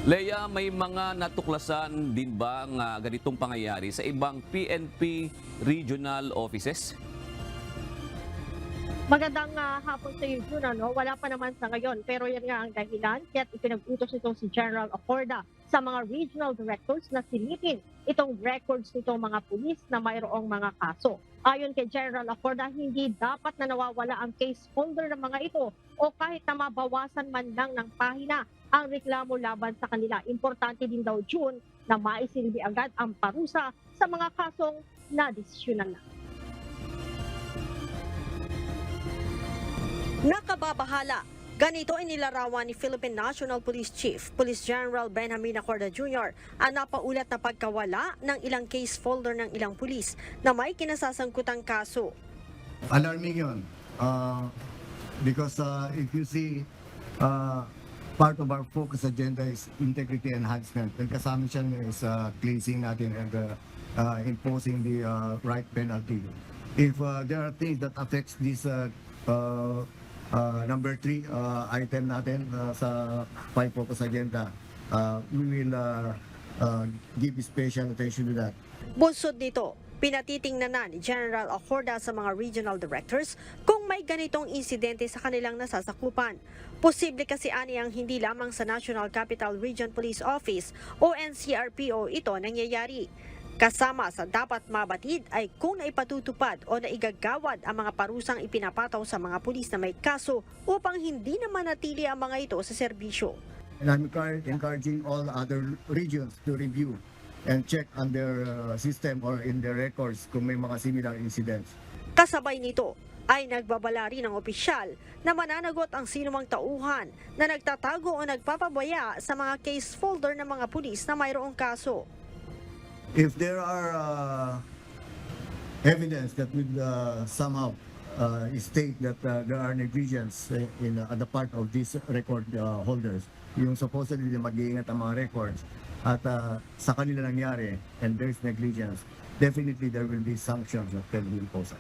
Leia, may mga natuklasan din ba nga ganitong pangyayari sa ibang PNP regional offices? Magandang hapon sa iyo, Jun. Wala pa naman sa ngayon, pero yan nga ang dahilan kaya't ipinag-utos nitong si General Acorda sa mga regional directors na silipin itong records nitong mga pulis na mayroong mga kaso. Ayon kay General Acorda, hindi dapat na nawawala ang case holder ng mga ito o kahit na mabawasan man lang ng pahina ang reklamo laban sa kanila. Importante din daw, June, na maisilbi agad ang parusa sa mga kasong na-desisyonan na. Nakababahala. Ganito inilarawan ni Philippine National Police Chief, Police General Benjamin Acorda Jr. ang napaulat na pagkawala ng ilang case folder ng ilang pulis na may kinasasangkutang kaso. Alarming yun. Because if you see, part of our focus agenda is integrity enhancement. And kasama siya is cleansing natin and imposing the right penalty. If there are things that affects this number 3 item natin sa 5 focus agenda, we will give special attention to that. Bunsod nito, pinatitingnan na ni General Acorda sa mga regional directors kung may ganitong insidente sa kanilang nasasakupan. Posible kasi ani ang hindi lamang sa National Capital Region Police Office o NCRPO ito nangyayari. Kasama sa dapat mabatid ay kung naipatutupad o naigagawad ang mga parusang ipinapataw sa mga pulis na may kaso upang hindi na manatili ang mga ito sa serbisyo. And I'm encouraging all other regions to review and check on their system or in their records kung may mga similar incidents. Kasabay nito ay nagbabala rin ang opisyal na mananagot ang sinumang tauhan na nagtatago o nagpapabaya sa mga case folder ng mga pulis na mayroong kaso. If there are evidence that would somehow state that there are negligence in the part of these record holders, yung supposedly mag-iingat ang mga records at sa kanila nangyari and there's negligence, definitely there will be sanctions that can be imposed.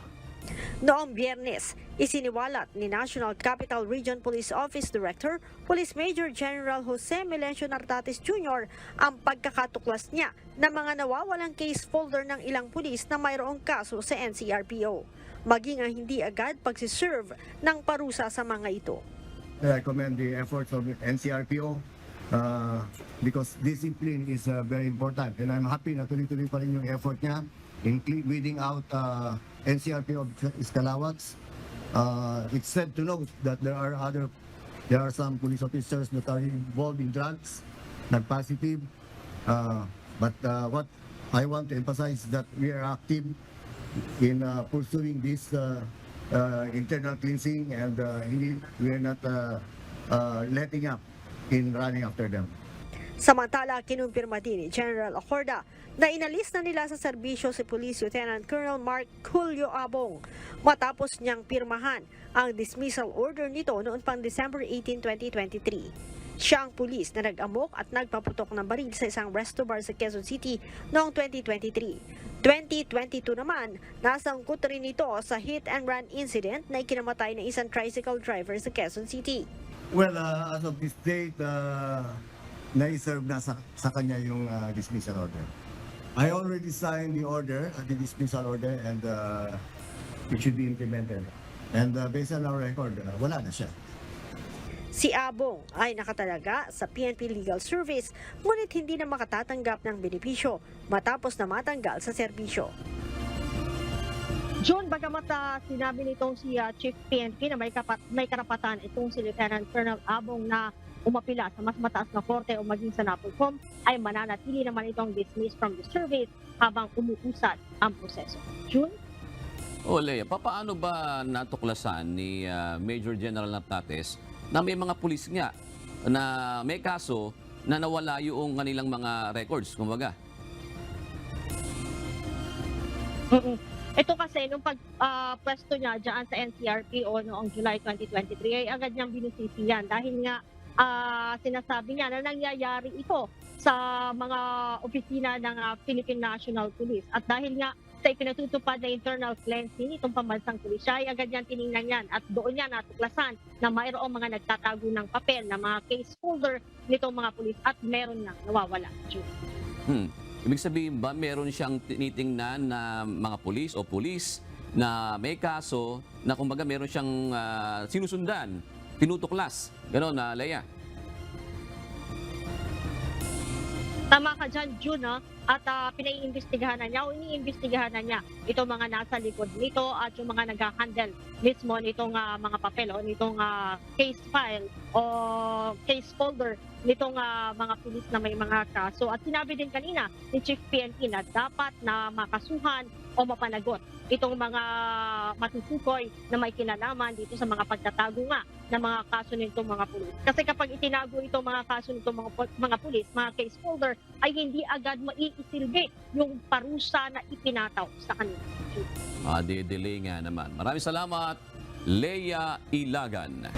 Noong Biyernes, isiniwalat ni National Capital Region Police Office Director, Police Major General Jose Melencio Nartates Jr. ang pagkakatuklas niya ng mga nawawalang case folder ng ilang pulis na mayroong kaso sa NCRPO, maging ang hindi agad pagsiserve ng parusa sa mga ito. I commend the efforts of NCRPO because discipline is very important and I'm happy na tuloy-tuloy pa rin yung effort niya in weeding out NCRPO Iskalawags. It's sad to know that there are some police officers that are involved in drugs, nag-positive. But what I want to emphasize is that we are active in pursuing this internal cleansing and we are not letting up in running after them. Samantala, kinumpirma din ni General Acorda na inalis na nila sa serbisyo si Police Lieutenant Colonel Mark Julio Abong matapos niyang pirmahan ang dismissal order nito noon pang December 18, 2023. Siya ang pulis na nag-amok at nagpaputok ng baril sa isang resto bar sa Quezon City noong 2023. 2022 naman, nasangkot rin ito sa hit and run incident na ikinamatay ng isang tricycle driver sa Quezon City. Well, as of this date, na-serve na sa kanya yung dismissal order. I already signed the order, the dismissal order, and it should be implemented. And based on our record, wala na siya. Si Abong ay nakatalaga sa PNP Legal Service ngunit hindi na makatatanggap ng benepisyo matapos na matanggal sa serbisyo. John, bagamat sinabi nitong si Chief PNP na may karapatan itong si Lieutenant Colonel Abong na umapila sa mas mataas na korte o maging sa NAPOLCOM, ay mananatili naman itong dismissed from the service habang umuusad ang proseso. June? Leia, paano ba natuklasan ni Major General Nartates na may mga pulis nga na may kaso na nawala yung kanilang mga records, kumbaga? Ito kasi, nung pwesto niya dyan sa NCRPO noong July 2023, ay agad niyang binisisiyan dahil nga sinasabi niya na nangyayari ito sa mga opisina ng Philippine National Police. At dahil nga sa ipinatutupad na internal cleansing itong pambansang pulisya ay agad yan tiningnan yan at doon yan natuklasan na mayroong mga nagtatago ng papel na mga case holder nitong mga pulis at meron na nawawala. Ibig sabihin ba meron siyang tinitingnan na mga pulis o pulis na may kaso na kumbaga meron siyang sinusundan, tinutuklas? Ganon na, Leia? Tama ka dyan, June, no? At pinaiimbestigahan na niya o iniimbestigahan na niya itong mga nasa likod nito at yung mga nag-handle mismo nitong mga papel o nitong case file o case folder nitong mga pulis na may mga kaso. At sinabi din kanina ni Chief PNP na dapat na makasuhan o mapanagot itong mga matutukoy na may kinalaman dito sa mga pagtatago nga ng mga kaso nitong mga pulis. Kasi kapag itinago itong mga kaso nitong mga pulis, mga case holder, ay hindi agad maiisilbi yung parusa na ipinataw sa kanila. Delay nga naman. Maraming salamat, Leia Ilagan.